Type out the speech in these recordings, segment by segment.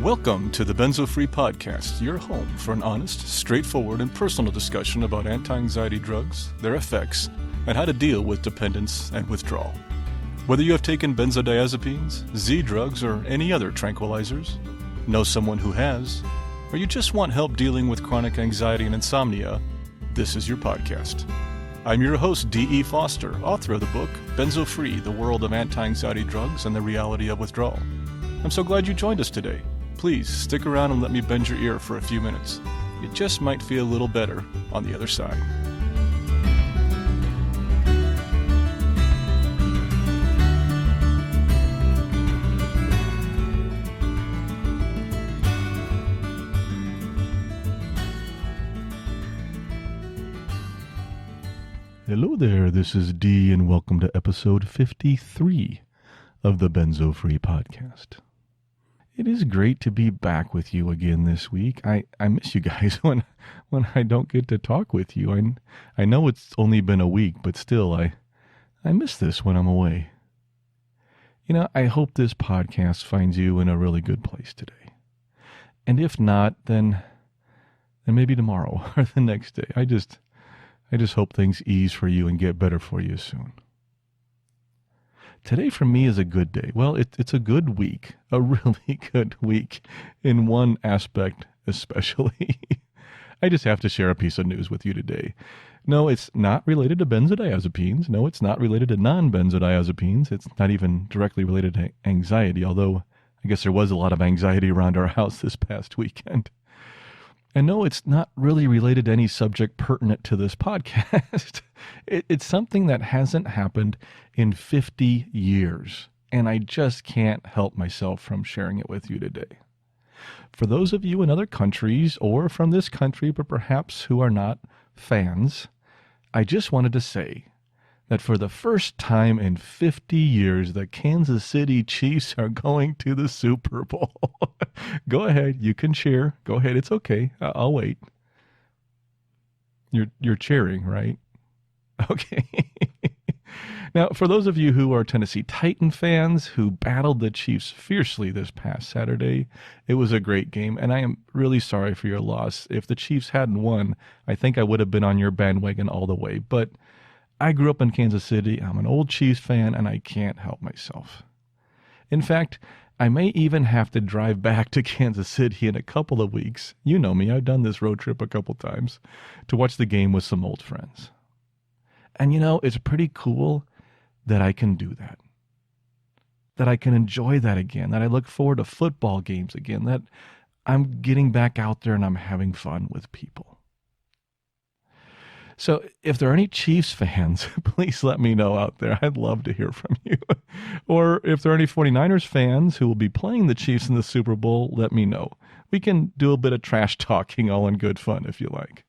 Welcome to the Benzo Free Podcast, your home for an honest, straightforward, and personal discussion about anti-anxiety drugs, their effects, and how to deal with dependence and withdrawal. Whether you have taken benzodiazepines, Z drugs, or any other tranquilizers, know someone who has, or you just want help dealing with chronic anxiety and insomnia, this is your podcast. I'm your host, D.E. Foster, author of the book, Benzo Free, The World of Anti-Anxiety Drugs and the Reality of Withdrawal. I'm so glad you joined us today. Please stick around and let me bend your ear for a few minutes. You just might feel a little better on the other side. Hello there, this is D, and welcome to episode 53 of the Benzo Free Podcast. It is great to be back with you again this week. I miss you guys when I don't get to talk with you. I know it's only been a week, but still, I miss this when I'm away. You know, I hope this podcast finds you in a really good place today. And if not, then maybe tomorrow or the next day. I just hope things ease for you and get better for you soon. Today for me is a good day. Well, it's a good week, a really good week in one aspect especially. I just have to share a piece of news with you today. No, it's not related to benzodiazepines. No, it's not related to non-benzodiazepines. It's not even directly related to anxiety, although I guess there was a lot of anxiety around our house this past weekend. And no, it's not really related to any subject pertinent to this podcast. It's something that hasn't happened in 50 years, and I just can't help myself from sharing it with you today. For those of you in other countries, or from this country, but perhaps who are not fans, I just wanted to say that for the first time in 50 years, the Kansas City Chiefs are going to the Super Bowl. Go ahead, you can cheer. Go ahead, it's okay. I'll wait. You're cheering, right? Okay. Now, for those of you who are Tennessee Titan fans who battled the Chiefs fiercely this past Saturday, it was a great game, and I am really sorry for your loss. If the Chiefs hadn't won, I think I would have been on your bandwagon all the way, but I grew up in Kansas City. I'm an old Chiefs fan, and I can't help myself. In fact, I may even have to drive back to Kansas City in a couple of weeks. You know me, I've done this road trip a couple times to watch the game with some old friends. And you know, it's pretty cool that I can do that I can enjoy that again, that I look forward to football games again, that I'm getting back out there and I'm having fun with people. So if there are any Chiefs fans, please let me know out there. I'd love to hear from you. Or if there are any 49ers fans who will be playing the Chiefs in the Super Bowl, let me know. We can do a bit of trash talking all in good fun if you like.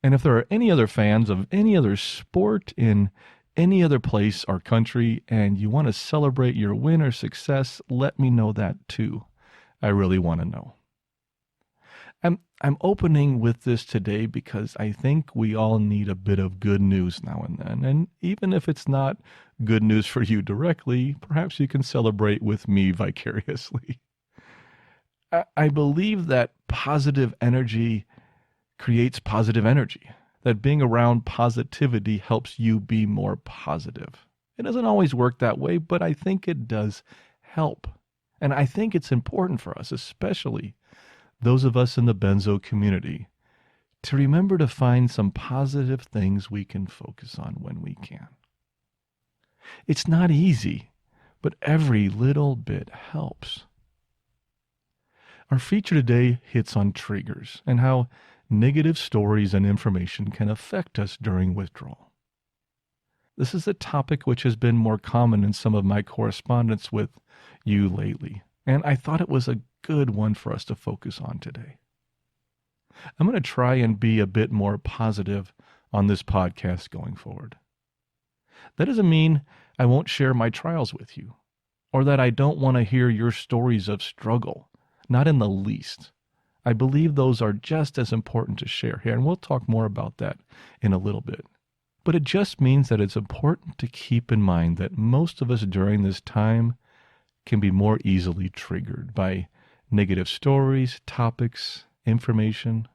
And if there are any other fans of any other sport in any other place or country and you want to celebrate your win or success, let me know that too. I really want to know. I'm opening with this today because I think we all need a bit of good news now and then. And even if it's not good news for you directly, perhaps you can celebrate with me vicariously. I believe that positive energy creates positive energy, that being around positivity helps you be more positive. It doesn't always work that way, but I think it does help. And I think it's important for us, especially those of us in the benzo community, to remember to find some positive things we can focus on when we can. It's not easy, but every little bit helps. Our feature today hits on triggers and how negative stories and information can affect us during withdrawal. This is a topic which has been more common in some of my correspondence with you lately, and I thought it was a good one for us to focus on today. I'm going to try and be a bit more positive on this podcast going forward. That doesn't mean I won't share my trials with you, or that I don't want to hear your stories of struggle, not in the least. I believe those are just as important to share here, and we'll talk more about that in a little bit. But it just means that it's important to keep in mind that most of us during this time can be more easily triggered by negative stories, topics, information,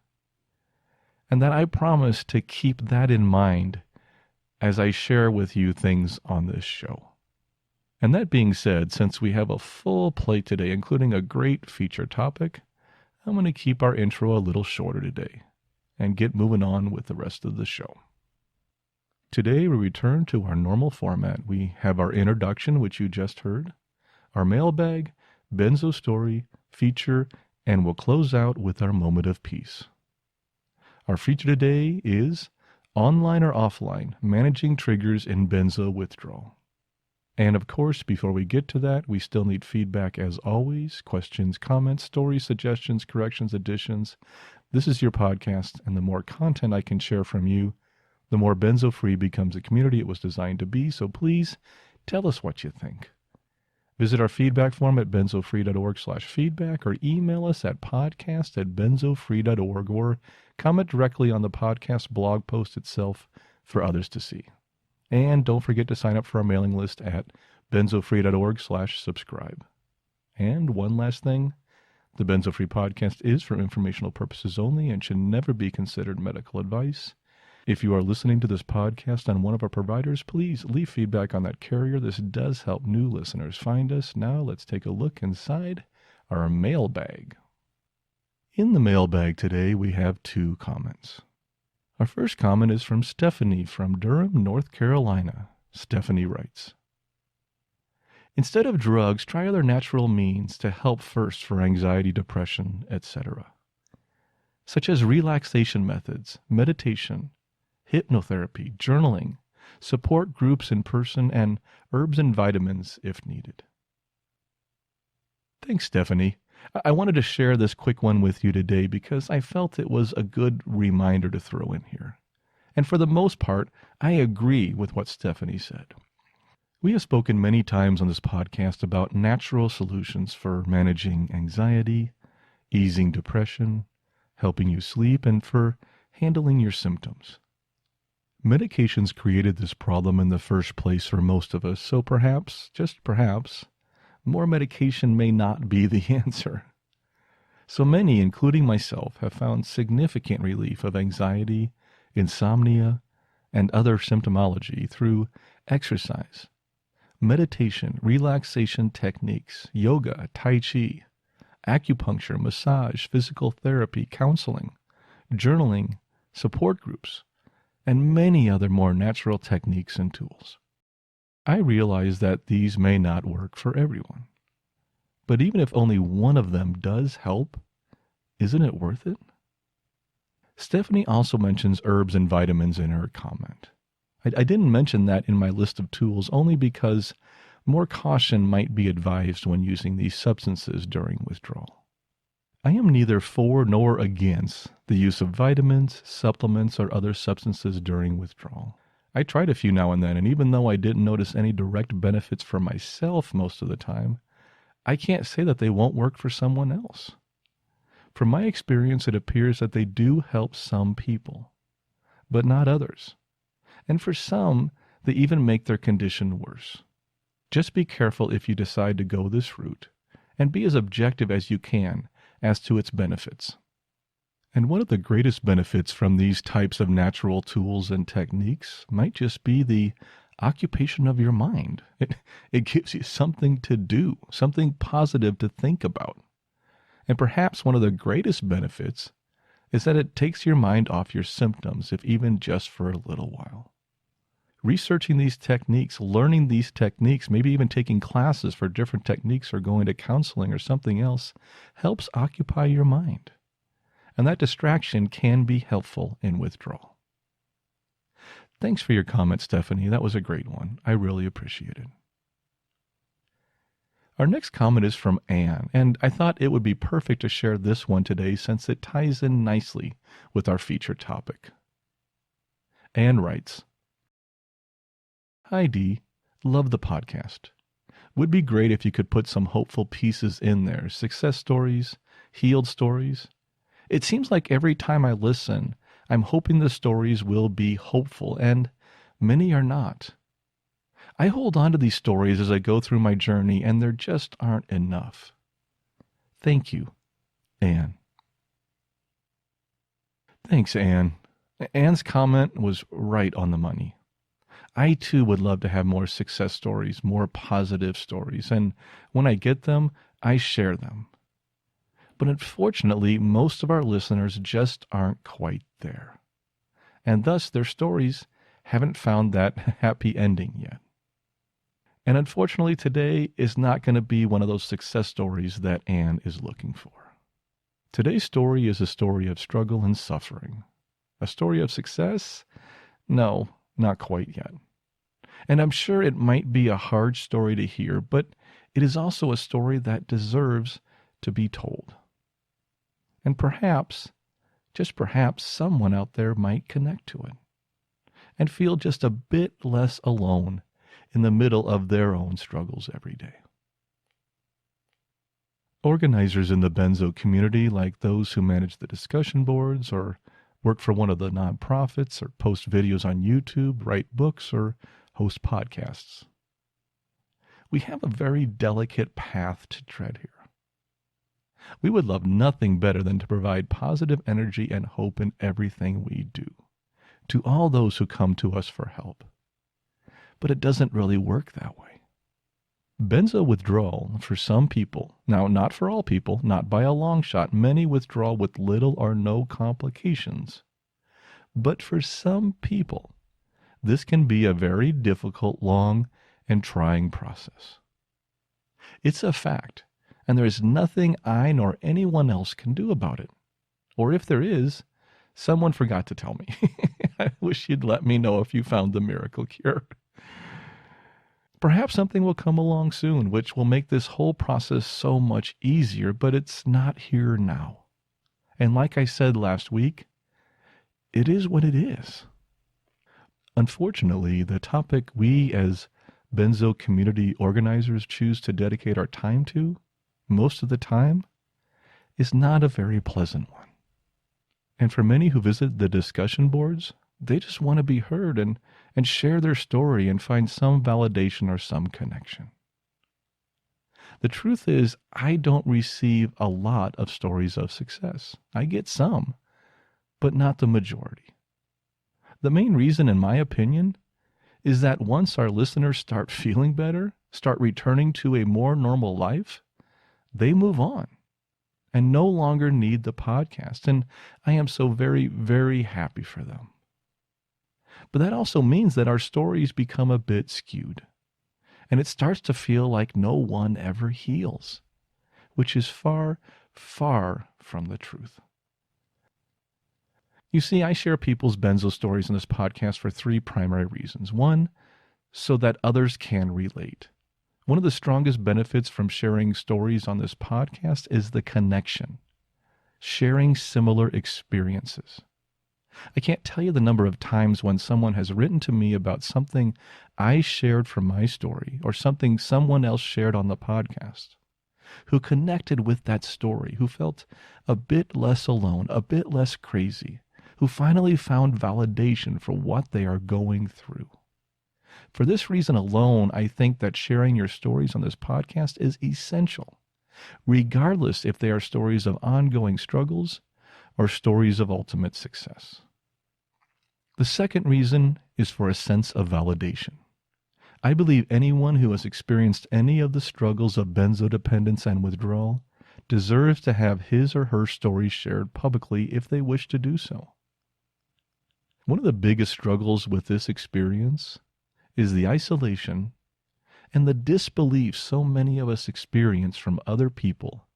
and that I promise to keep that in mind as I share with you things on this show. And that being said, since we have a full plate today, including a great feature topic, I'm going to keep our intro a little shorter today and get moving on with the rest of the show. Today, we return to our normal format. We have our introduction, which you just heard, our mailbag, Benzo Story, feature, and we'll close out with our moment of peace. Our feature today is Online or Offline, Managing Triggers in Benzo Withdrawal. And of course, before we get to that, we still need feedback as always, questions, comments, stories, suggestions, corrections, additions. This is your podcast, and the more content I can share from you, the more Benzo Free becomes a community it was designed to be, so please tell us what you think. Visit our feedback form at benzofree.org/feedback or email us at podcast@benzofree.org or comment directly on the podcast blog post itself for others to see. And don't forget to sign up for our mailing list at benzofree.org/subscribe. And one last thing, the Benzo Free podcast is for informational purposes only and should never be considered medical advice. If you are listening to this podcast on one of our providers, please leave feedback on that carrier. This does help new listeners find us. Now let's take a look inside our mailbag. In the mailbag today, we have 2 comments. Our first comment is from Stephanie from Durham, North Carolina. Stephanie writes, instead of drugs, try other natural means to help first for anxiety, depression, etc., such as relaxation methods, meditation, hypnotherapy, journaling, support groups in person, and herbs and vitamins if needed. Thanks, Stephanie. I wanted to share this quick one with you today because I felt it was a good reminder to throw in here. And for the most part, I agree with what Stephanie said. We have spoken many times on this podcast about natural solutions for managing anxiety, easing depression, helping you sleep, and for handling your symptoms. Medications created this problem in the first place for most of us, so perhaps, just perhaps, more medication may not be the answer. So many, including myself, have found significant relief of anxiety, insomnia, and other symptomology through exercise, meditation, relaxation techniques, yoga, tai chi, acupuncture, massage, physical therapy, counseling, journaling, support groups, and many other more natural techniques and tools. I realize that these may not work for everyone. But even if only one of them does help, isn't it worth it? Stephanie also mentions herbs and vitamins in her comment. I didn't mention that in my list of tools only because more caution might be advised when using these substances during withdrawal. I am neither for nor against the use of vitamins, supplements, or other substances during withdrawal. I tried a few now and then, and even though I didn't notice any direct benefits for myself most of the time, I can't say that they won't work for someone else. From my experience, it appears that they do help some people, but not others. And for some, they even make their condition worse. Just be careful if you decide to go this route, and be as objective as you can as to its benefits. And one of the greatest benefits from these types of natural tools and techniques might just be the occupation of your mind. It gives you something to do, something positive to think about. And perhaps one of the greatest benefits is that it takes your mind off your symptoms, if even just for a little while. Researching these techniques, learning these techniques, maybe even taking classes for different techniques or going to counseling or something else helps occupy your mind. And that distraction can be helpful in withdrawal. Thanks for your comment, Stephanie. That was a great one. I really appreciate it. Our next comment is from Anne, and I thought it would be perfect to share this one today since it ties in nicely with our feature topic. Anne writes, Hi Dee, love the podcast. Would be great if you could put some hopeful pieces in there, success stories, healed stories. It seems like every time I listen, I'm hoping the stories will be hopeful, and many are not. I hold on to these stories as I go through my journey, and there just aren't enough. Thank you, Anne. Thanks, Anne. Anne's comment was right on the money. I too would love to have more success stories, more positive stories, and when I get them, I share them. But unfortunately, most of our listeners just aren't quite there. And thus, their stories haven't found that happy ending yet. And unfortunately, today is not going to be one of those success stories that Anne is looking for. Today's story is a story of struggle and suffering. A story of success? No, not quite yet. And I'm sure it might be a hard story to hear, but it is also a story that deserves to be told. And perhaps, just perhaps, someone out there might connect to it and feel just a bit less alone in the middle of their own struggles every day. Organizers in the Benzo community, like those who manage the discussion boards or work for one of the nonprofits or post videos on YouTube, write books, or host podcasts. We have a very delicate path to tread here. We would love nothing better than to provide positive energy and hope in everything we do, to all those who come to us for help. But it doesn't really work that way. Benzo withdrawal, for some people, now not for all people, not by a long shot, many withdraw with little or no complications. But for some people, this can be a very difficult, long, and trying process. It's a fact, and there is nothing I nor anyone else can do about it. Or if there is, someone forgot to tell me. I wish you'd let me know if you found the miracle cure. Perhaps something will come along soon, which will make this whole process so much easier, but it's not here now. And like I said last week, it is what it is. Unfortunately, the topic we as Benzo community organizers choose to dedicate our time to, most of the time, is not a very pleasant one. And for many who visit the discussion boards, they just want to be heard and share their story and find some validation or some connection. The truth is, I don't receive a lot of stories of success. I get some, but not the majority. The main reason, in my opinion, is that once our listeners start feeling better, start returning to a more normal life, they move on and no longer need the podcast. And I am so very, very happy for them. But that also means that our stories become a bit skewed. And it starts to feel like no one ever heals, which is far, far from the truth. You see, I share people's Benzo stories in this podcast for three primary reasons. One, so that others can relate. One of the strongest benefits from sharing stories on this podcast is the connection, sharing similar experiences. I can't tell you the number of times when someone has written to me about something I shared from my story or something someone else shared on the podcast, who connected with that story, who felt a bit less alone, a bit less crazy, who finally found validation for what they are going through. For this reason alone, I think that sharing your stories on this podcast is essential, regardless if they are stories of ongoing struggles or stories of ultimate success. The second reason is for a sense of validation. I believe anyone who has experienced any of the struggles of benzodependence and withdrawal deserves to have his or her story shared publicly if they wish to do so. One of the biggest struggles with this experience is the isolation and the disbelief so many of us experience from other people,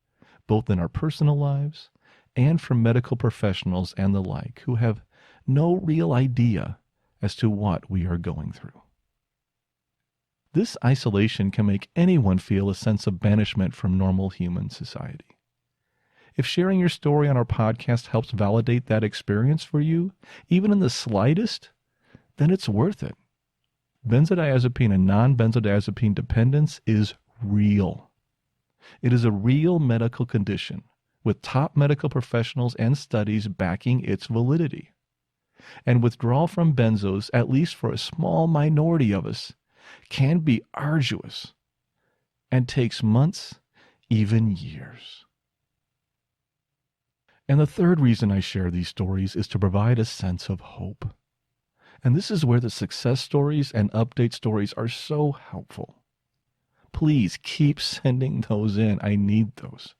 both in our personal lives and from medical professionals and the like, who have no real idea as to what we are going through. This isolation can make anyone feel a sense of banishment from normal human society. If sharing your story on our podcast helps validate that experience for you, even in the slightest, then it's worth it. Benzodiazepine and non-benzodiazepine dependence is real. It is a real medical condition with top medical professionals and studies backing its validity. And withdrawal from benzos, at least for a small minority of us, can be arduous and takes months, even years. And the third reason I share these stories is to provide a sense of hope. And this is where the success stories and update stories are so helpful. Please keep sending those in. I need those.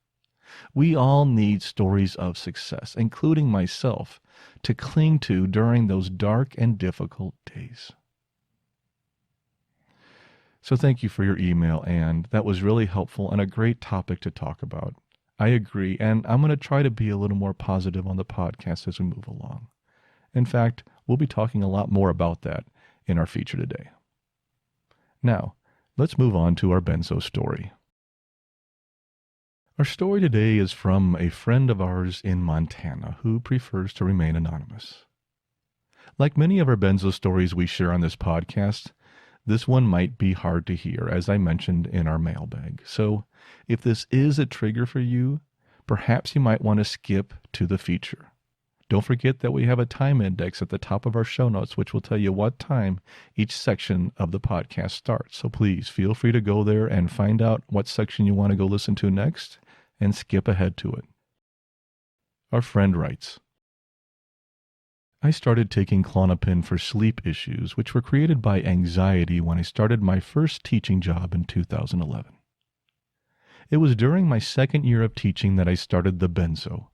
We all need stories of success, including myself, to cling to during those dark and difficult days. So thank you for your email, and that was really helpful and a great topic to talk about. I agree, and I'm going to try to be a little more positive on the podcast as we move along. In fact, we'll be talking a lot more about that in our feature today. Now, let's move on to our Benzo story. Our story today is from a friend of ours in Montana who prefers to remain anonymous. Like many of our Benzo stories we share on this podcast, this one might be hard to hear, as I mentioned in our mailbag. So if this is a trigger for you, perhaps you might want to skip to the feature. Don't forget that we have a time index at the top of our show notes, which will tell you what time each section of the podcast starts. So please feel free to go there and find out what section you want to go listen to next and skip ahead to it. Our friend writes, I started taking Klonopin for sleep issues, which were created by anxiety when I started my first teaching job in 2011. It was during my second year of teaching that I started the Benzo,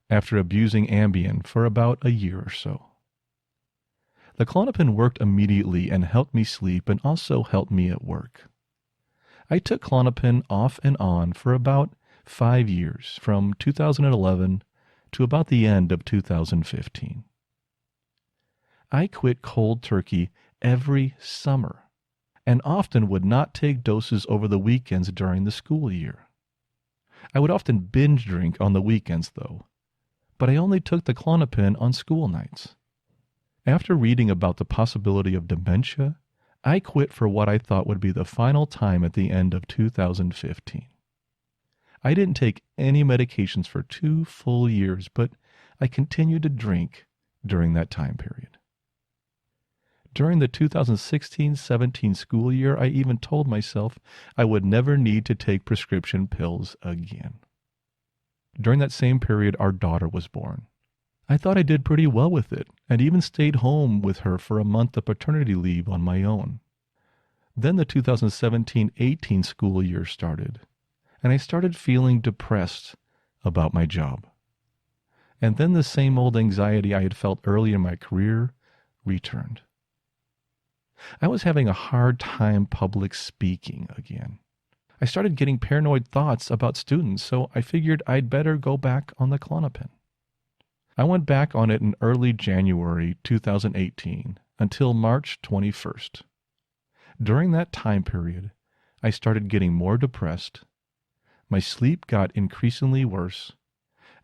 after abusing Ambien for about a year or so. The Klonopin worked immediately and helped me sleep and also helped me at work. I took Klonopin off and on for about 5 years, from 2011 to about the end of 2015. I quit cold turkey every summer and often would not take doses over the weekends during the school year. I would often binge drink on the weekends, though, but I only took the Klonopin on school nights. After reading about the possibility of dementia, I quit for what I thought would be the final time at the end of 2015. I didn't take any medications for 2 full years, but I continued to drink during that time period. During the 2016-17 school year, I even told myself I would never need to take prescription pills again. During that same period, our daughter was born. I thought I did pretty well with it, and even stayed home with her for a month of paternity leave on my own. Then the 2017-18 school year started, and I started feeling depressed about my job. And then the same old anxiety I had felt early in my career returned. I was having a hard time public speaking again. I started getting paranoid thoughts about students, so I figured I'd better go back on the Klonopin. I went back on it in early January 2018 until March 21st. During that time period, I started getting more depressed, my sleep got increasingly worse,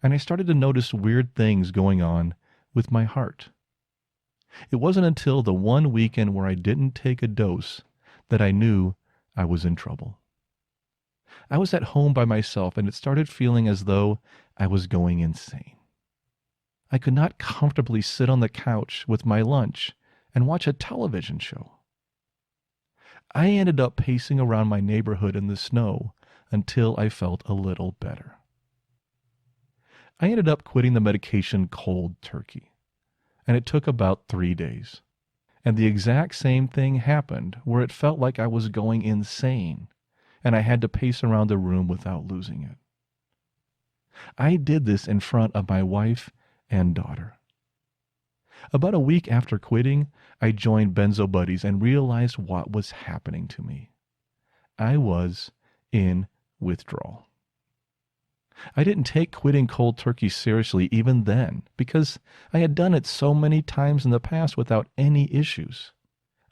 and I started to notice weird things going on with my heart. It wasn't until the one weekend where I didn't take a dose that I knew I was in trouble. I was at home by myself, and it started feeling as though I was going insane. I could not comfortably sit on the couch with my lunch and watch a television show. I ended up pacing around my neighborhood in the snow until I felt a little better. I ended up quitting the medication cold turkey, and it took about 3 days. And the exact same thing happened where it felt like I was going insane, and I had to pace around the room without losing it. I did this in front of my wife and daughter. About a week after quitting, I joined Benzo Buddies and realized what was happening to me. I was in withdrawal. I didn't take quitting cold turkey seriously even then because I had done it so many times in the past without any issues.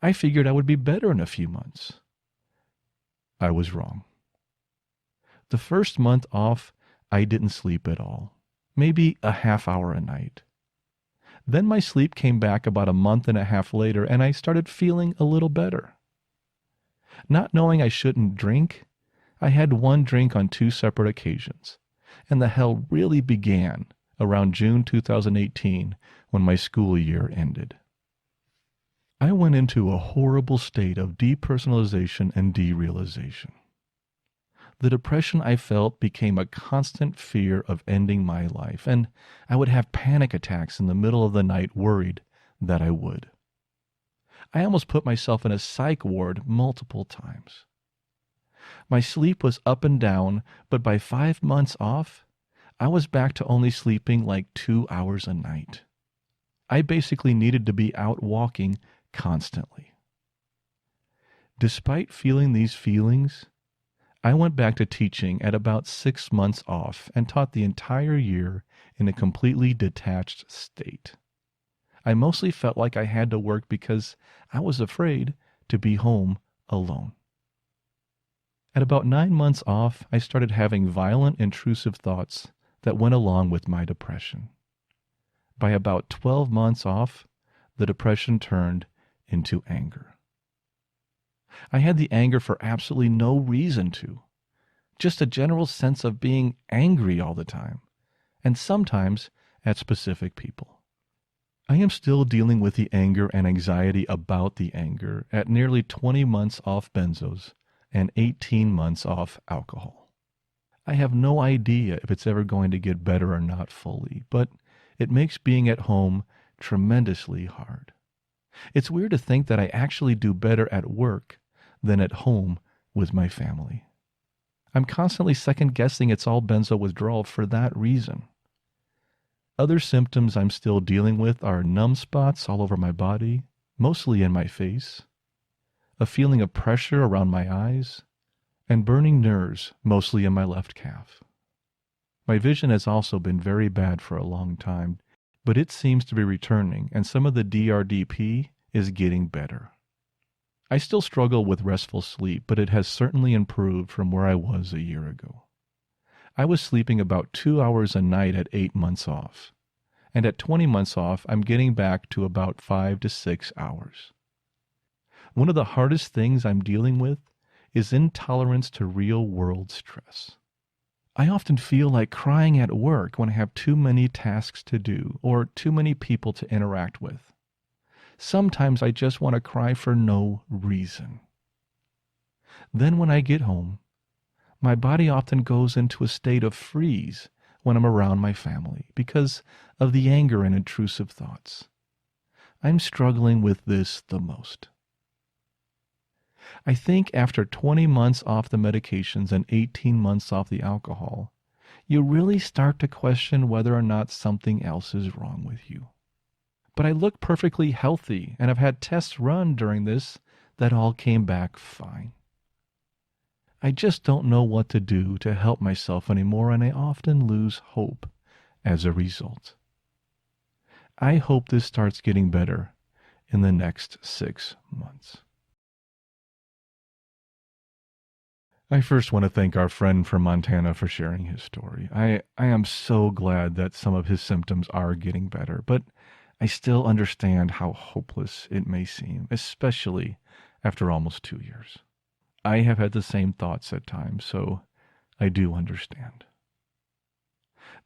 I figured I would be better in a few months. I was wrong. The first month off, I didn't sleep at all, maybe a half hour a night. Then my sleep came back about a month and a half later, and I started feeling a little better. Not knowing I shouldn't drink, I had one drink on 2 separate occasions, and the hell really began around June 2018 when my school year ended. I went into a horrible state of depersonalization and derealization. The depression I felt became a constant fear of ending my life, and I would have panic attacks in the middle of the night, worried that I would. I almost put myself in a psych ward multiple times. My sleep was up and down, but by 5 months off, I was back to only sleeping like 2 hours a night. I basically needed to be out walking constantly. Despite feeling these feelings, I went back to teaching at about 6 months off and taught the entire year in a completely detached state. I mostly felt like I had to work because I was afraid to be home alone. At about 9 months off, I started having violent, intrusive thoughts that went along with my depression. By about 12 months off, the depression turned into anger. I had the anger for absolutely no reason to. Just a general sense of being angry all the time, and sometimes at specific people. I am still dealing with the anger and anxiety about the anger at nearly 20 months off benzos and 18 months off alcohol. I have no idea if it's ever going to get better or not fully, but it makes being at home tremendously hard. It's weird to think that I actually do better at work than at home with my family. I'm constantly second-guessing it's all benzo withdrawal for that reason. Other symptoms I'm still dealing with are numb spots all over my body, mostly in my face, a feeling of pressure around my eyes, and burning nerves, mostly in my left calf. My vision has also been very bad for a long time, but it seems to be returning, and some of the DRDP is getting better. I still struggle with restful sleep, but it has certainly improved from where I was a year ago. I was sleeping about 2 hours a night at 8 months off, and at 20 months off, I'm getting back to about 5 to 6 hours. One of the hardest things I'm dealing with is intolerance to real-world stress. I often feel like crying at work when I have too many tasks to do or too many people to interact with. Sometimes I just want to cry for no reason. Then when I get home, my body often goes into a state of freeze when I'm around my family because of the anger and intrusive thoughts. I'm struggling with this the most. I think after 20 months off the medications and 18 months off the alcohol, you really start to question whether or not something else is wrong with you. But I look perfectly healthy and have had tests run during this that all came back fine. I just don't know what to do to help myself anymore, and I often lose hope as a result. I hope this starts getting better in the next 6 months. I first want to thank our friend from Montana for sharing his story. I am so glad that some of his symptoms are getting better, but I still understand how hopeless it may seem, especially after almost 2 years. I have had the same thoughts at times, so I do understand.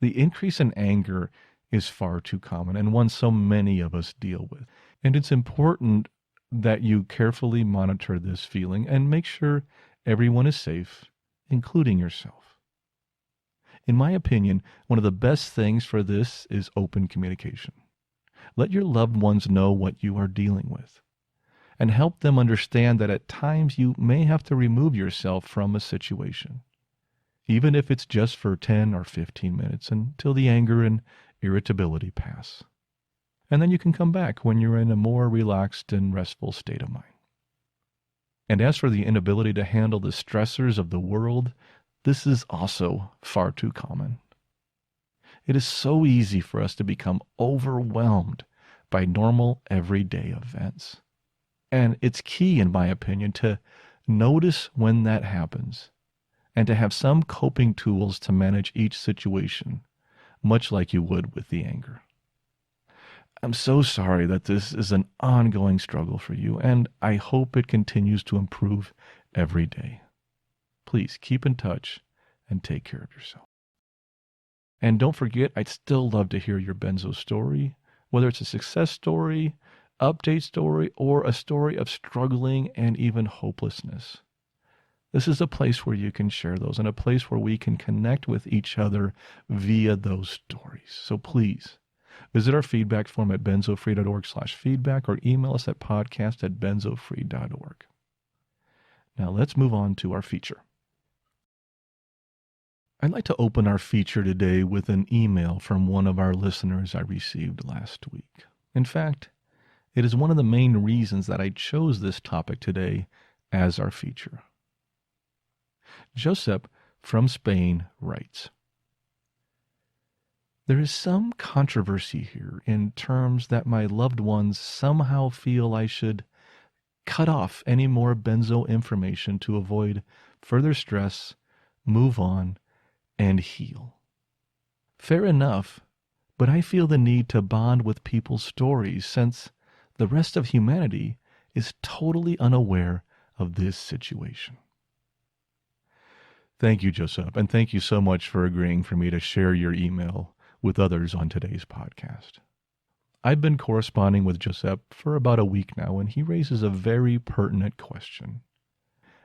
The increase in anger is far too common and one so many of us deal with. And it's important that you carefully monitor this feeling and make sure everyone is safe, including yourself. In my opinion, one of the best things for this is open communication. Let your loved ones know what you are dealing with, and help them understand that at times you may have to remove yourself from a situation, even if it's just for 10 or 15 minutes until the anger and irritability pass. And then you can come back when you're in a more relaxed and restful state of mind. And as for the inability to handle the stressors of the world, this is also far too common. It is so easy for us to become overwhelmed by normal everyday events. And it's key, in my opinion, to notice when that happens and to have some coping tools to manage each situation, much like you would with the anger. I'm so sorry that this is an ongoing struggle for you, and I hope it continues to improve every day. Please keep in touch and take care of yourself. And don't forget, I'd still love to hear your Benzo story, whether it's a success story, update story, or a story of struggling and even hopelessness. This is a place where you can share those and a place where we can connect with each other via those stories. So please visit our feedback form at benzofree.org/feedback or email us at podcast@benzofree.org. Now let's move on to our feature. I'd like to open our feature today with an email from one of our listeners I received last week. In fact, it is one of the main reasons that I chose this topic today as our feature. Josep from Spain writes, "There is some controversy here in terms that my loved ones somehow feel I should cut off any more benzo information to avoid further stress, move on, and heal. Fair enough, but I feel the need to bond with people's stories since the rest of humanity is totally unaware of this situation." Thank you, Joseph, and thank you so much for agreeing for me to share your email with others on today's podcast. I've been corresponding with Joseph for about a week now, and he raises a very pertinent question,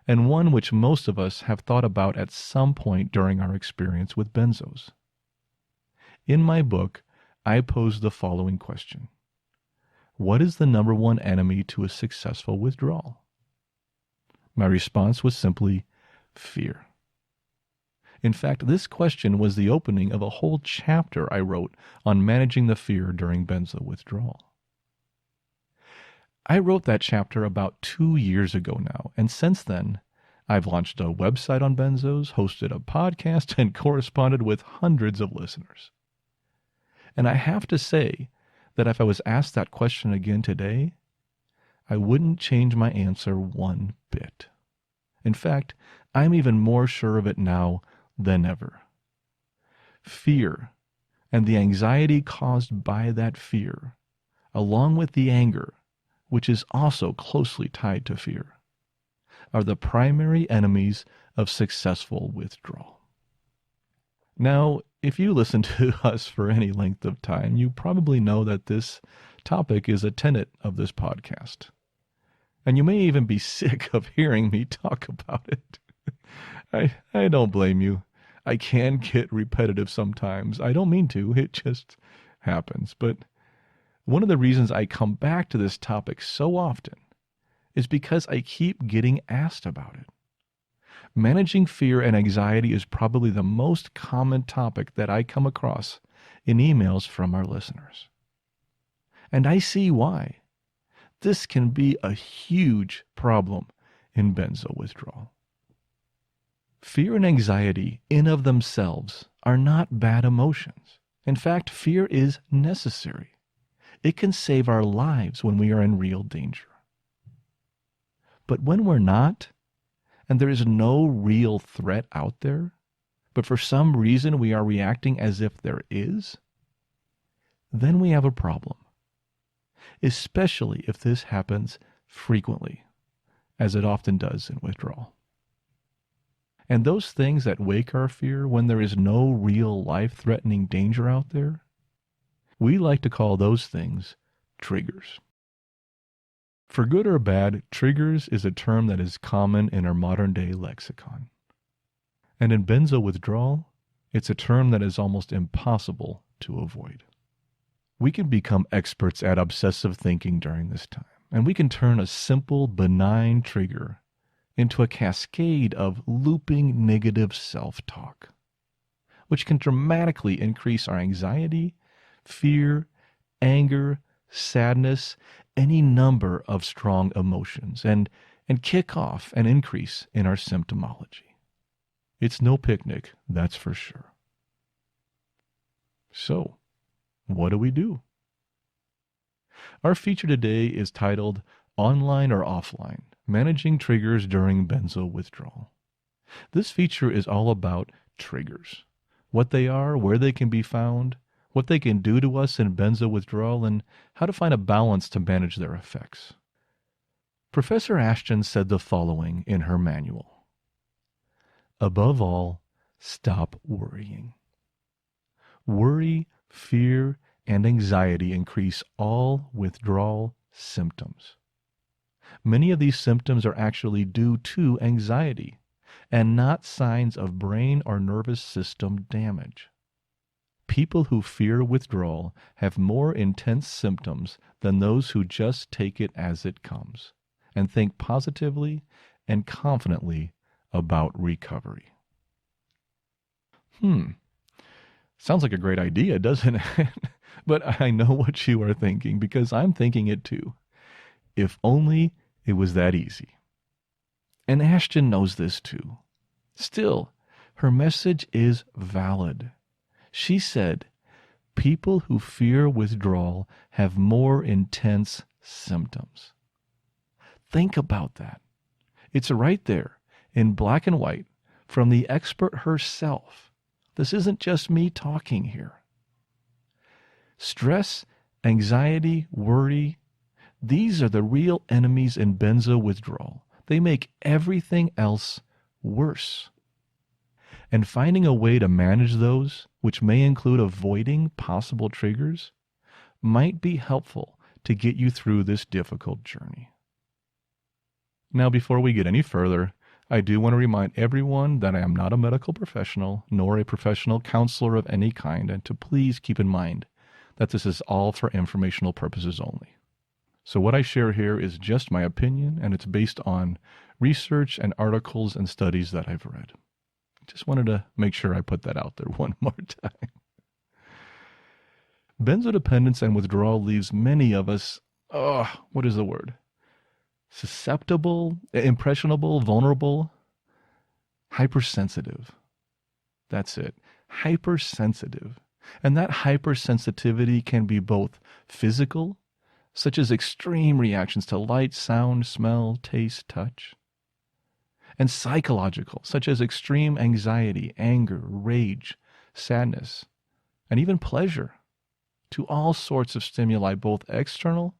and one which most of us have thought about at some point during our experience with benzos. In my book, I pose the following question: what is the number one enemy to a successful withdrawal? My response was simply fear. In fact, this question was the opening of a whole chapter I wrote on managing the fear during benzo withdrawal. I wrote that chapter about 2 years ago now, and since then, I've launched a website on benzos, hosted a podcast, and corresponded with hundreds of listeners. And I have to say that if I was asked that question again today, I wouldn't change my answer one bit. In fact, I'm even more sure of it now than ever. Fear and the anxiety caused by that fear, along with the anger, which is also closely tied to fear, are the primary enemies of successful withdrawal. Now, if you listen to us for any length of time, you probably know that this topic is a tenet of this podcast. And you may even be sick of hearing me talk about it. I don't blame you. I can get repetitive sometimes. I don't mean to. It just happens. But one of the reasons I come back to this topic so often is because I keep getting asked about it. Managing fear and anxiety is probably the most common topic that I come across in emails from our listeners. And I see why. This can be a huge problem in benzo withdrawal. Fear and anxiety in of themselves are not bad emotions. In fact, fear is necessary. It can save our lives when we are in real danger. But when we're not, and there is no real threat out there, but for some reason we are reacting as if there is, then we have a problem. Especially if this happens frequently, as it often does in withdrawal. And those things that wake our fear when there is no real life-threatening danger out there, we like to call those things triggers. For good or bad, triggers is a term that is common in our modern-day lexicon. And in benzo withdrawal, it's a term that is almost impossible to avoid. We can become experts at obsessive thinking during this time, and we can turn a simple, benign trigger into a cascade of looping negative self-talk, which can dramatically increase our anxiety, fear, anger, sadness, any number of strong emotions, and kick off an increase in our symptomology. It's no picnic, that's for sure. So, what do we do? Our feature today is titled Online or Offline, Managing Triggers During Benzo Withdrawal. This feature is all about triggers, what they are, where they can be found, what they can do to us in benzo withdrawal, and how to find a balance to manage their effects. Professor Ashton said the following in her manual: above all, stop worrying. Worry, fear, and anxiety increase all withdrawal symptoms. Many of these symptoms are actually due to anxiety, and not signs of brain or nervous system damage. People who fear withdrawal have more intense symptoms than those who just take it as it comes and think positively and confidently about recovery. Sounds like a great idea, doesn't it? But I know what you are thinking, because I'm thinking it too. If only it was that easy. And Ashton knows this too. Still, her message is valid. She said, people who fear withdrawal have more intense symptoms. Think about that. It's right there in black and white from the expert herself. This isn't just me talking here. Stress, anxiety, worry, these are the real enemies in benzo withdrawal. They make everything else worse. And finding a way to manage those, which may include avoiding possible triggers, might be helpful to get you through this difficult journey. Now, before we get any further, I do want to remind everyone that I am not a medical professional, nor a professional counselor of any kind, and to please keep in mind that this is all for informational purposes only. So what I share here is just my opinion, and it's based on research and articles and studies that I've read. Just wanted to make sure I put that out there one more time. Benzodependence and withdrawal leaves many of us, what is the word? Susceptible, impressionable, vulnerable, hypersensitive. That's it. Hypersensitive. And that hypersensitivity can be both physical, such as extreme reactions to light, sound, smell, taste, touch, and psychological, such as extreme anxiety, anger, rage, sadness, and even pleasure, to all sorts of stimuli, both external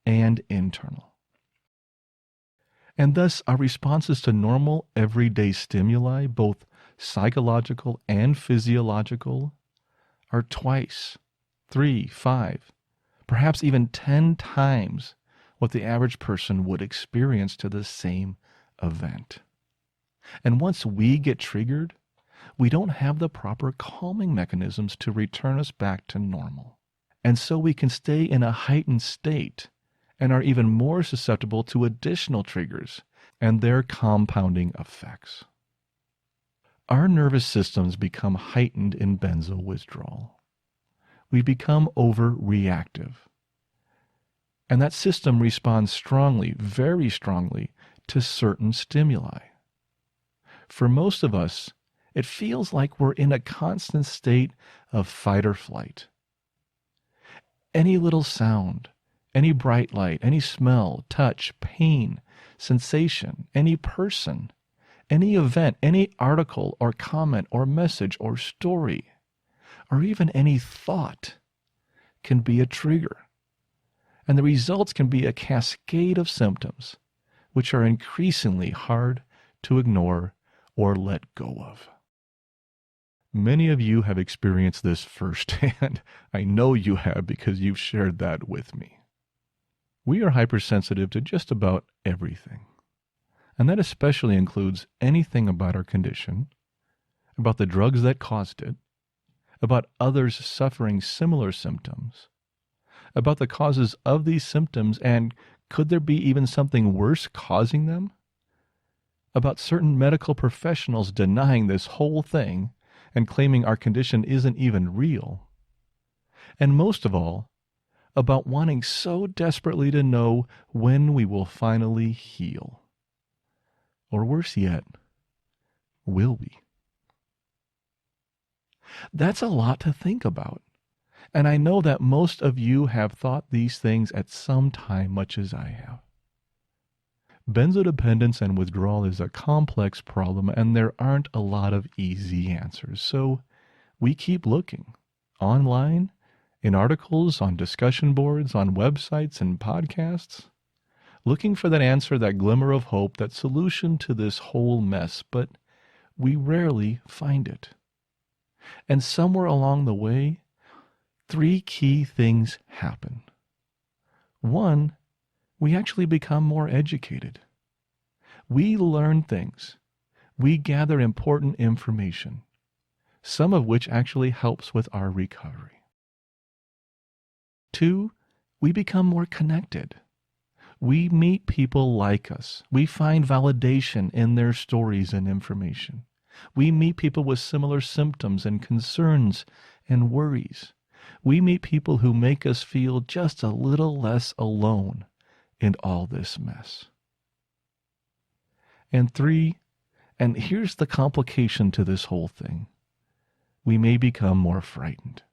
and internal. And thus, our responses to normal, everyday stimuli, both psychological and physiological, are twice, 3, 5, perhaps even 10 times what the average person would experience to the same event. And once we get triggered, we don't have the proper calming mechanisms to return us back to normal. And so we can stay in a heightened state and are even more susceptible to additional triggers and their compounding effects. Our nervous systems become heightened in benzo withdrawal. We become overreactive. And that system responds strongly, very strongly, to certain stimuli. For most of us, it feels like we're in a constant state of fight or flight. Any little sound, any bright light, any smell, touch, pain, sensation, any person, any event, any article or comment or message or story, or even any thought can be a trigger. And the results can be a cascade of symptoms, which are increasingly hard to ignore or let go of. Many of you have experienced this firsthand. I know you have, because you've shared that with me. We are hypersensitive to just about everything. And that especially includes anything about our condition, about the drugs that caused it, about others suffering similar symptoms, about the causes of these symptoms, and could there be even something worse causing them? About certain medical professionals denying this whole thing and claiming our condition isn't even real. And most of all, about wanting so desperately to know when we will finally heal. Or worse yet, will we? That's a lot to think about. And I know that most of you have thought these things at some time, much as I have. Benzodependence and withdrawal is a complex problem, and there aren't a lot of easy answers. So we keep looking online, in articles, on discussion boards, on websites and podcasts, looking for that answer, that glimmer of hope, that solution to this whole mess, but we rarely find it. And somewhere along the way, 3 key things happen. 1, we actually become more educated. We learn things. We gather important information, some of which actually helps with our recovery. 2, we become more connected. We meet people like us. We find validation in their stories and information. We meet people with similar symptoms and concerns and worries. We meet people who make us feel just a little less alone in all this mess. And 3, and here's the complication to this whole thing, we may become more frightened.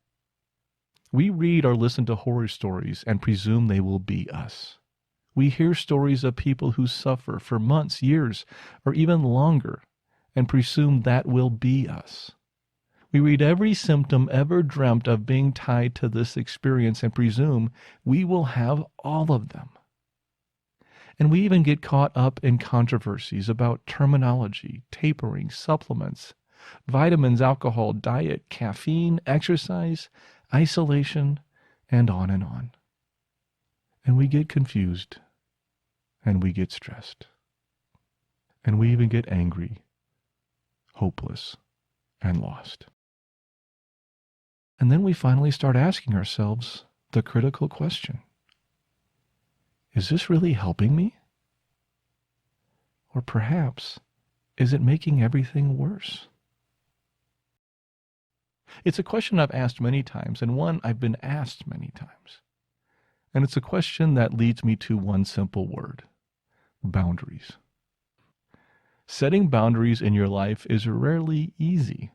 We read or listen to horror stories and presume they will be us. We hear stories of people who suffer for months, years, or even longer, and presume that will be us. We read every symptom ever dreamt of being tied to this experience and presume we will have all of them. And we even get caught up in controversies about terminology, tapering, supplements, vitamins, alcohol, diet, caffeine, exercise, isolation, and on and on. And we get confused, and we get stressed, and we even get angry, hopeless, and lost. And then we finally start asking ourselves the critical question: is this really helping me? Or perhaps, is it making everything worse? It's a question I've asked many times, and one I've been asked many times. And it's a question that leads me to one simple word: boundaries. Setting boundaries in your life is rarely easy,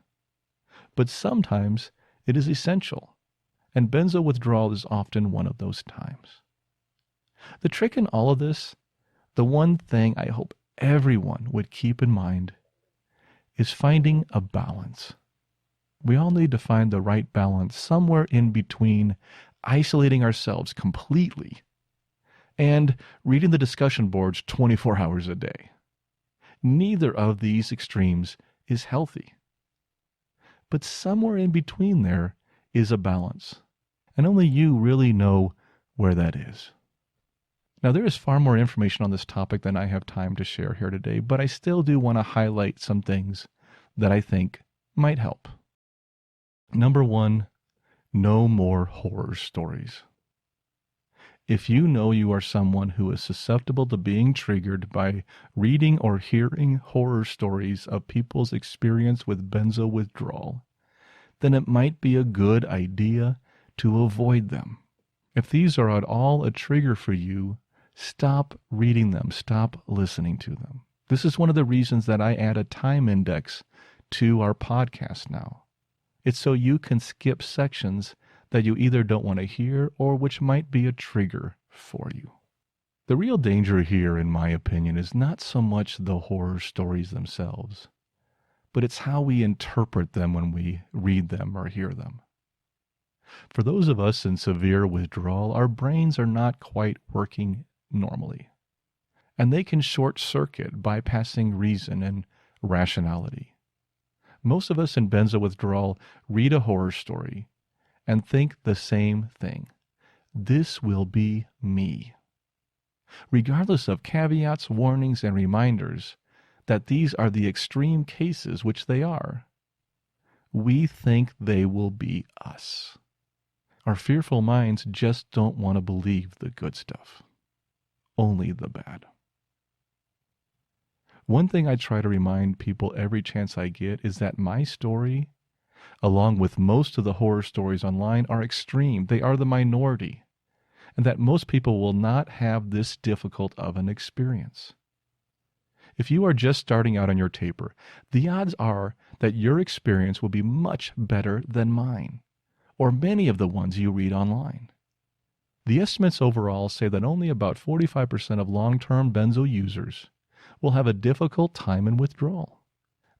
but sometimes it is essential, and benzo withdrawal is often one of those times. The trick in all of this, the one thing I hope everyone would keep in mind, is finding a balance. We all need to find the right balance somewhere in between isolating ourselves completely and reading the discussion boards 24 hours a day. Neither of these extremes is healthy. But somewhere in between there is a balance, and only you really know where that is. Now, there is far more information on this topic than I have time to share here today, but I still do want to highlight some things that I think might help. Number 1, no more horror stories. If you know you are someone who is susceptible to being triggered by reading or hearing horror stories of people's experience with benzo withdrawal, then it might be a good idea to avoid them. If these are at all a trigger for you, stop reading them, stop listening to them. This is one of the reasons that I add a time index to our podcast now. It's so you can skip sections that you either don't want to hear or which might be a trigger for you. The real danger here, in my opinion, is not so much the horror stories themselves, but it's how we interpret them when we read them or hear them. For those of us in severe withdrawal, our brains are not quite working normally, and they can short-circuit, bypassing reason and rationality. Most of us in benzo withdrawal read a horror story and think the same thing: this will be me. Regardless of caveats, warnings, and reminders that these are the extreme cases, which they are, we think they will be us. Our fearful minds just don't want to believe the good stuff, only the bad. One thing I try to remind people every chance I get is that my story, along with most of the horror stories online, are extreme. They are the minority, and that most people will not have this difficult of an experience. If you are just starting out on your taper, the odds are that your experience will be much better than mine, or many of the ones you read online. The estimates overall say that only about 45% of long-term benzo users will have a difficult time in withdrawal.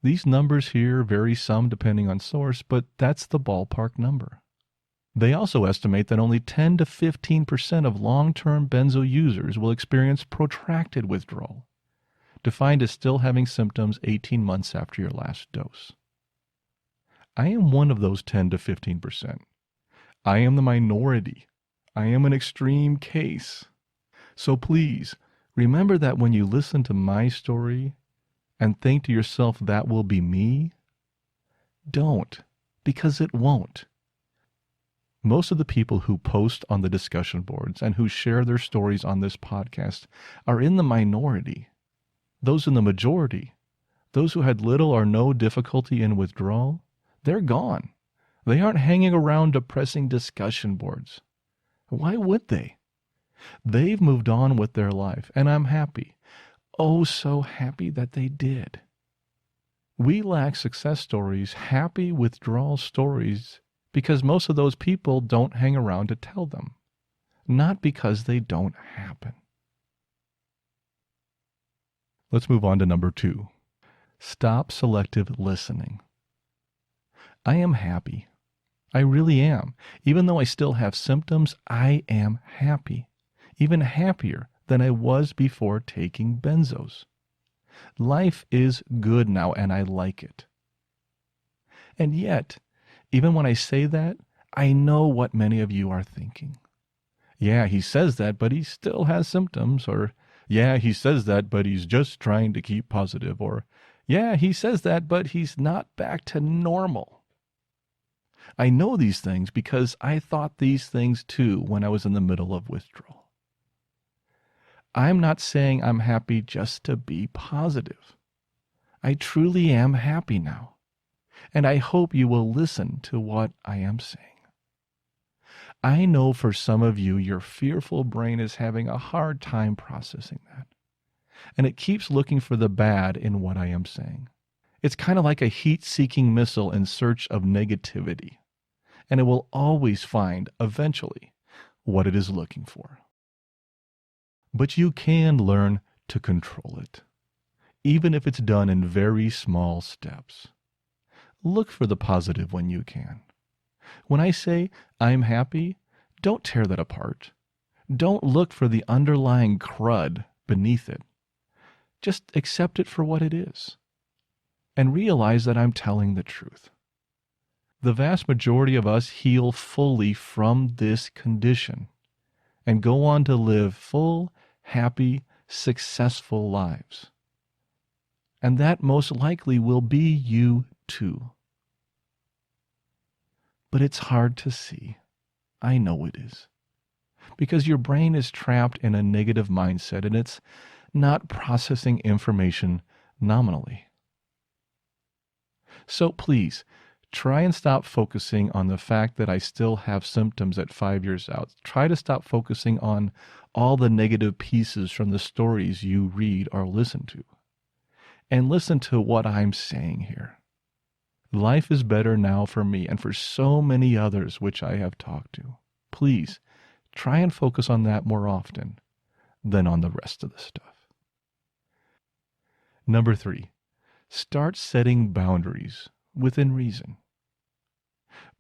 These numbers here vary some depending on source, but that's the ballpark number. They also estimate that only 10 to 15% of long-term benzo users will experience protracted withdrawal, defined as still having symptoms 18 months after your last dose. I am one of those 10 to 15%. I am the minority. I am an extreme case. So please, remember that when you listen to my story, and think to yourself, that will be me? Don't, because it won't. Most of the people who post on the discussion boards and who share their stories on this podcast are in the minority. Those in the majority, those who had little or no difficulty in withdrawal, they're gone. They aren't hanging around depressing discussion boards. Why would they? They've moved on with their life, and I'm happy. Oh, so happy that they did. We lack success stories, happy withdrawal stories, because most of those people don't hang around to tell them, not because they don't happen. Let's move on to number 2. Stop selective listening. I am happy. I really am. Even though I still have symptoms, I am happy. Even happier than I was before taking benzos. Life is good now, and I like it. And yet, even when I say that, I know what many of you are thinking. Yeah, he says that, but he still has symptoms. Or, yeah, he says that, but he's just trying to keep positive. Or, yeah, he says that, but he's not back to normal. I know these things because I thought these things too when I was in the middle of withdrawal. I'm not saying I'm happy just to be positive. I truly am happy now. And I hope you will listen to what I am saying. I know for some of you, your fearful brain is having a hard time processing that. And it keeps looking for the bad in what I am saying. It's kind of like a heat-seeking missile in search of negativity. And it will always find, eventually, what it is looking for. But you can learn to control it, even if it's done in very small steps. Look for the positive when you can. When I say I'm happy, don't tear that apart. Don't look for the underlying crud beneath it. Just accept it for what it is. And realize that I'm telling the truth. The vast majority of us heal fully from this condition and go on to live full, happy, successful lives. And that most likely will be you too. But it's hard to see. I know it is. Because your brain is trapped in a negative mindset and it's not processing information nominally. So please, try and stop focusing on the fact that I still have symptoms at 5 years out. Try to stop focusing on all the negative pieces from the stories you read or listen to. And listen to what I'm saying here. Life is better now for me and for so many others which I have talked to. Please, try and focus on that more often than on the rest of the stuff. Number 3, start setting boundaries within reason.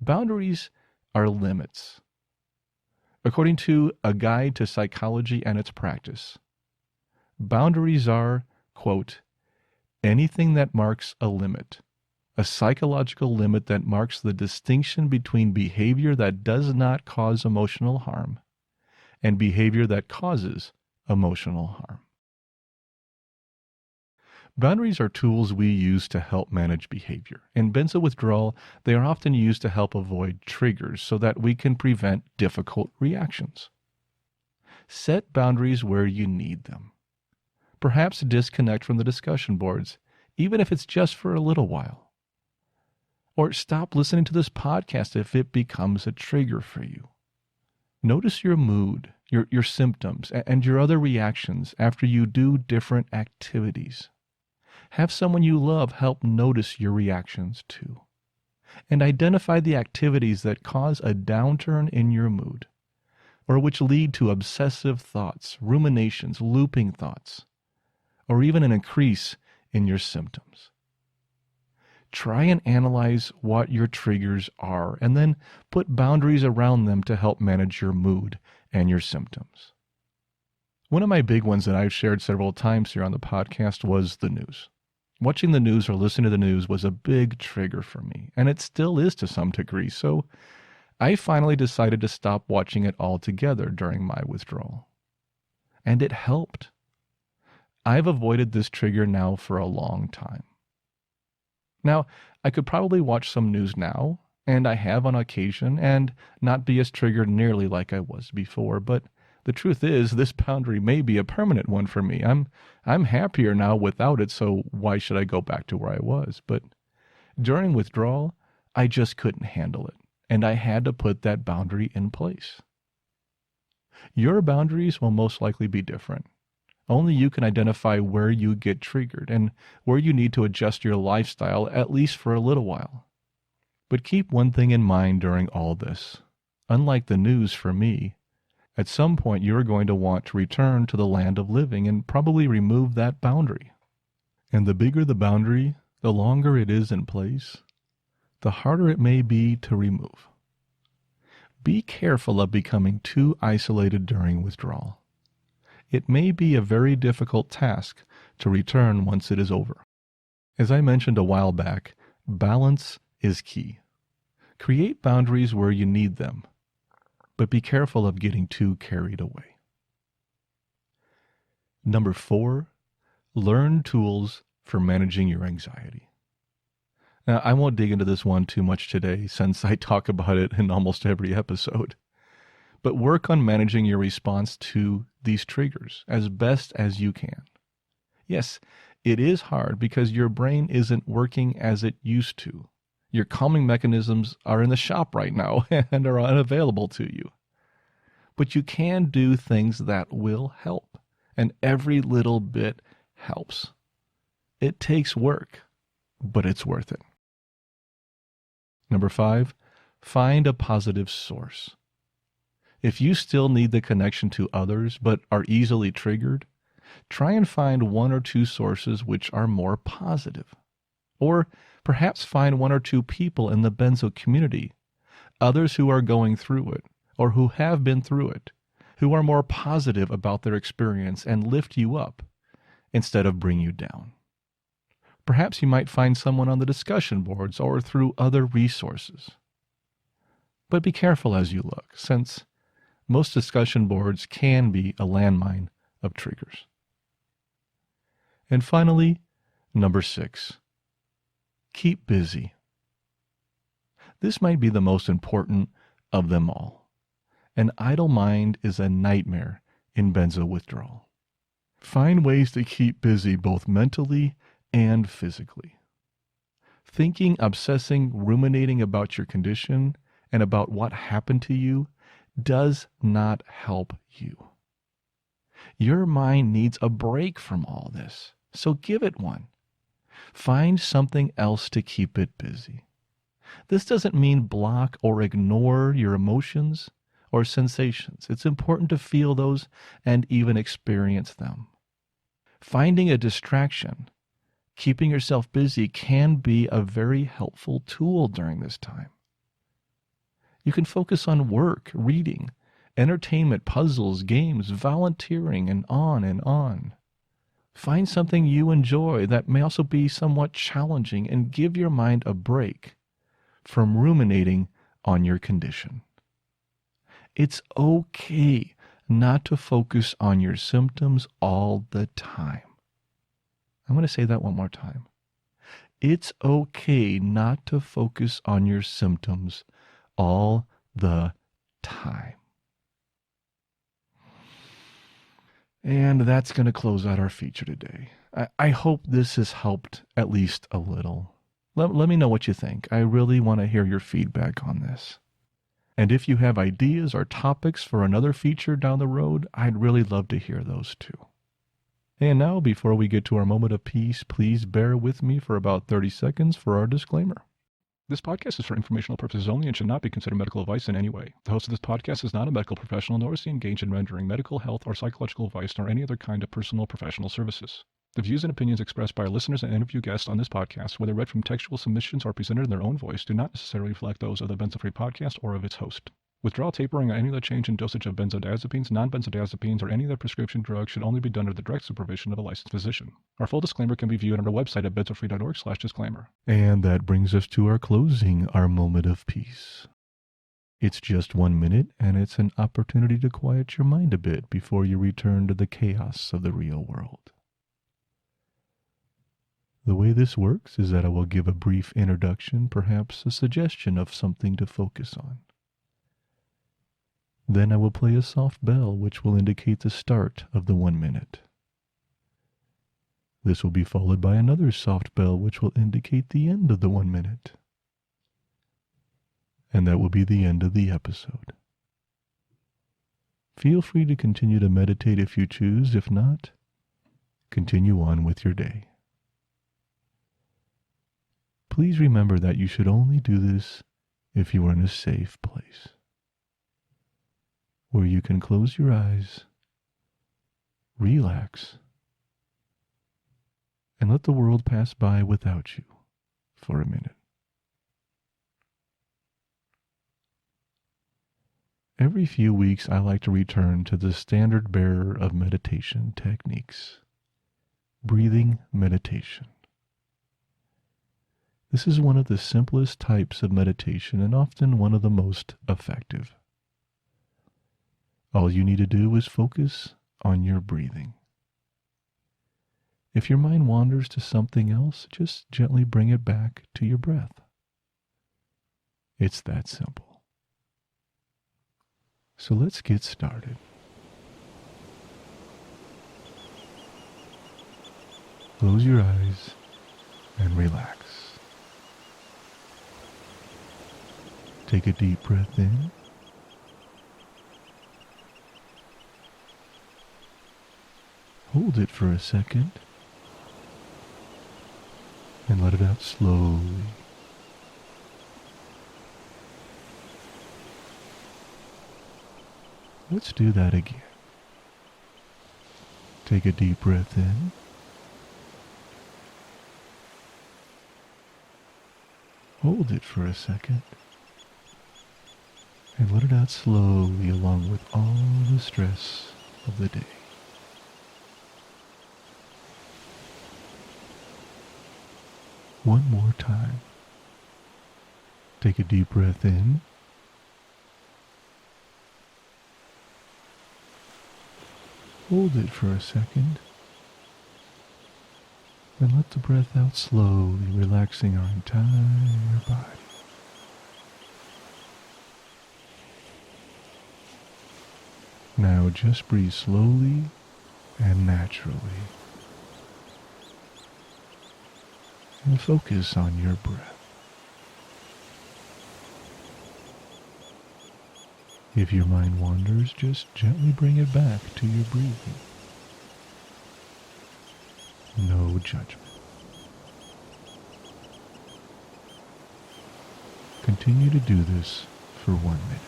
Boundaries are limits. According to A Guide to Psychology and Its Practice, boundaries are, quote, anything that marks a limit, a psychological limit that marks the distinction between behavior that does not cause emotional harm and behavior that causes emotional harm. Boundaries are tools we use to help manage behavior. In benzo withdrawal, they are often used to help avoid triggers so that we can prevent difficult reactions. Set boundaries where you need them. Perhaps disconnect from the discussion boards, even if it's just for a little while. Or stop listening to this podcast if it becomes a trigger for you. Notice your mood, your symptoms, and your other reactions after you do different activities. Have someone you love help notice your reactions too. And identify the activities that cause a downturn in your mood, or which lead to obsessive thoughts, ruminations, looping thoughts, or even an increase in your symptoms. Try and analyze what your triggers are, and then put boundaries around them to help manage your mood and your symptoms. One of my big ones that I've shared several times here on the podcast was the news. Watching the news or listening to the news was a big trigger for me, and it still is to some degree, so I finally decided to stop watching it altogether during my withdrawal. And it helped. I've avoided this trigger now for a long time. Now, I could probably watch some news now, and I have on occasion, and not be as triggered nearly like I was before, but the truth is, this boundary may be a permanent one for me. I'm happier now without it, so why should I go back to where I was? But during withdrawal, I just couldn't handle it, and I had to put that boundary in place. Your boundaries will most likely be different. Only you can identify where you get triggered and where you need to adjust your lifestyle, at least for a little while. But keep one thing in mind during all this. Unlike the news for me, at some point you're going to want to return to the land of living and probably remove that boundary. And the bigger the boundary, the longer it is in place, the harder it may be to remove. Be careful of becoming too isolated during withdrawal. It may be a very difficult task to return once it is over. As I mentioned a while back, balance is key. Create boundaries where you need them, but be careful of getting too carried away. Number 4, learn tools for managing your anxiety. Now, I won't dig into this one too much today since I talk about it in almost every episode. But work on managing your response to these triggers as best as you can. Yes, it is hard because your brain isn't working as it used to. Your calming mechanisms are in the shop right now and are unavailable to you. But you can do things that will help, and every little bit helps. It takes work, but it's worth it. Number 5, find a positive source. If you still need the connection to others but are easily triggered, try and find 1 or 2 sources which are more positive. Or perhaps find 1 or 2 people in the benzo community, others who are going through it or who have been through it, who are more positive about their experience and lift you up instead of bring you down. Perhaps you might find someone on the discussion boards or through other resources. But be careful as you look, since most discussion boards can be a landmine of triggers. And finally, number 6, keep busy. This might be the most important of them all. An idle mind is a nightmare in benzo withdrawal. Find ways to keep busy both mentally and physically. Thinking, obsessing, ruminating about your condition and about what happened to you does not help you. Your mind needs a break from all this, so give it one. Find something else to keep it busy. This doesn't mean block or ignore your emotions or sensations. It's important to feel those and even experience them. Finding a distraction, keeping yourself busy, can be a very helpful tool during this time. You can focus on work, reading, entertainment, puzzles, games, volunteering, and on and on. Find something you enjoy that may also be somewhat challenging and give your mind a break from ruminating on your condition. It's okay not to focus on your symptoms all the time. I'm going to say that one more time. It's okay not to focus on your symptoms all the time. And that's going to close out our feature today. I hope this has helped at least a little. Let me know what you think. I really want to hear your feedback on this. And if you have ideas or topics for another feature down the road, I'd really love to hear those too. And now, before we get to our moment of peace, please bear with me for about 30 seconds for our disclaimer. This podcast is for informational purposes only and should not be considered medical advice in any way. The host of this podcast is not a medical professional, nor is he engaged in rendering medical, health, or psychological advice, nor any other kind of personal professional services. The views and opinions expressed by our listeners and interview guests on this podcast, whether read from textual submissions or presented in their own voice, do not necessarily reflect those of the Benzo Free podcast or of its host. Withdrawal, tapering, or any other change in dosage of benzodiazepines, non-benzodiazepines, or any other prescription drug should only be done under the direct supervision of a licensed physician. Our full disclaimer can be viewed on our website at benzofree.org/disclaimer. And that brings us to our closing, our moment of peace. It's just 1 minute, and it's an opportunity to quiet your mind a bit before you return to the chaos of the real world. The way this works is that I will give a brief introduction, perhaps a suggestion of something to focus on. Then I will play a soft bell which will indicate the start of the 1 minute. This will be followed by another soft bell which will indicate the end of the 1 minute. And that will be the end of the episode. Feel free to continue to meditate if you choose. If not, continue on with your day. Please remember that you should only do this if you are in a safe place, where you can close your eyes, relax, and let the world pass by without you for a minute. Every few weeks, I like to return to the standard bearer of meditation techniques, breathing meditation. This is one of the simplest types of meditation and often one of the most effective. All you need to do is focus on your breathing. If your mind wanders to something else, just gently bring it back to your breath. It's that simple. So let's get started. Close your eyes and relax. Take a deep breath in. Hold it for a second and let it out slowly. Let's do that again. Take a deep breath in. Hold it for a second and let it out slowly along with all the stress of the day. One more time. Take a deep breath in. Hold it for a second. And let the breath out slowly, relaxing our entire body. Now just breathe slowly and naturally. And focus on your breath. If your mind wanders, just gently bring it back to your breathing. No judgment. Continue to do this for 1 minute.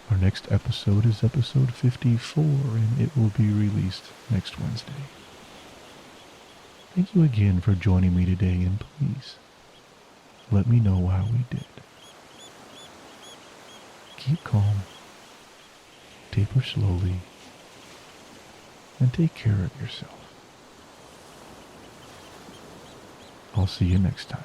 Our next episode is episode 54, and it will be released next Wednesday. Thank you again for joining me today, and please let me know how we did. Keep calm, taper slowly, and take care of yourself. I'll see you next time.